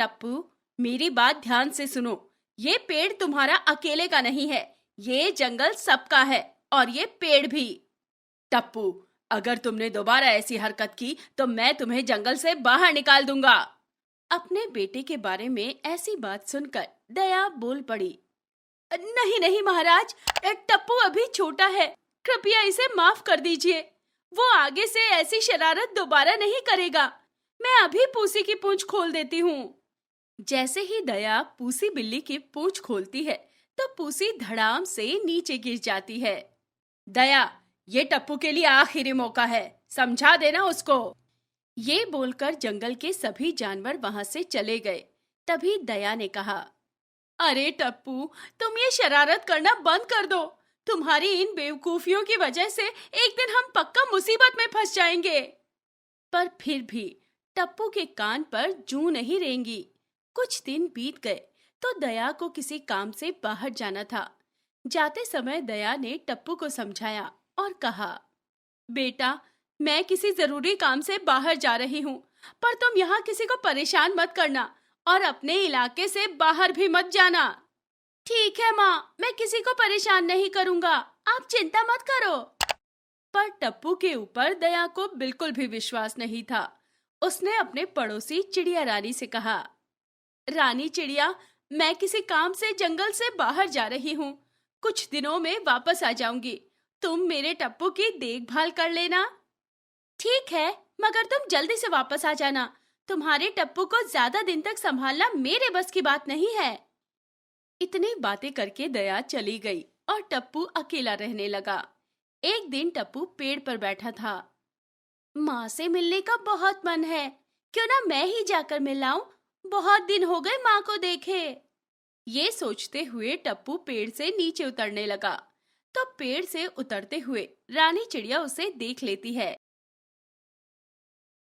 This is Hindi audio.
टप्पू, मेरी बात ध्यान से सुनो। ये पेड़ तुम्हारा अकेले का नहीं है, ये जंगल सबका है और ये पेड़ भी। टप्पू, अगर तुमने दोबारा ऐसी हरकत की तो मैं तुम्हें जंगल से बाहर निकाल दूंगा। अपने बेटे के बारे में ऐसी बात सुनकर दया बोल पड़ी। नहीं नहीं महाराज, टप्पू अभी छोटा है, कृपया इसे माफ कर दीजिए। वो आगे से ऐसी शरारत दोबारा नहीं करेगा। मैं अभी पूसी की पूंछ खोल देती हूँ। जैसे ही दया पूसी बिल्ली की पूंछ खोलती है तो पूसी धड़ाम से नीचे गिर जाती है। दया, ये टप्पू के लिए आखिरी मौका है, समझा देना उसको। ये बोलकर जंगल के सभी जानवर वहां से चले गए। तभी दया ने कहा, अरे टप्पू, तुम ये शरारत करना बंद कर दो। तुम्हारी इन बेवकूफियों की वजह से एक दिन हम पक्का मुसीबत में फंस जाएंगे। पर फिर भी टप्पू के कान पर जूं नहीं रेंगी। कुछ दिन बीत गए तो दया को किसी काम से बाहर जाना था। जाते समय दया ने टप्पू को समझाया और कहा, बेटा, मैं किसी जरूरी काम से बाहर जा रही हूँ, पर तुम यहाँ किसी को परेशान मत करना और अपने इलाके से बाहर भी मत जाना। ठीक है माँ, मैं किसी को परेशान नहीं करूँगा, आप चिंता मत करो। पर टप्पू के ऊपर दया को बिल्कुल भी विश्वास नहीं था। उसने अपने पड़ोसी चिड़िया रानी से कहा, रानी चिड़िया, मैं किसी काम से जंगल से बाहर जा रही हूँ, कुछ दिनों में वापस आ जाऊंगी। तुम मेरे टप्पू की देखभाल कर लेना। ठीक है, मगर तुम जल्दी से वापस आ जाना। तुम्हारे टप्पू को ज्यादा दिन तक संभालना मेरे बस की बात नहीं है। इतनी बातें करके दया चली गई और टप्पू अकेला रहने लगा। एक दिन टप्पू पेड़ पर बैठा था। माँ से मिलने का बहुत मन है, क्यों ना मैं ही जाकर मिल आऊं? बहुत दिन हो गए माँ को देखे। ये सोचते हुए टप्पू पेड़ से नीचे उतरने लगा। तो पेड़ से उतरते हुए रानी चिड़िया उसे देख लेती है।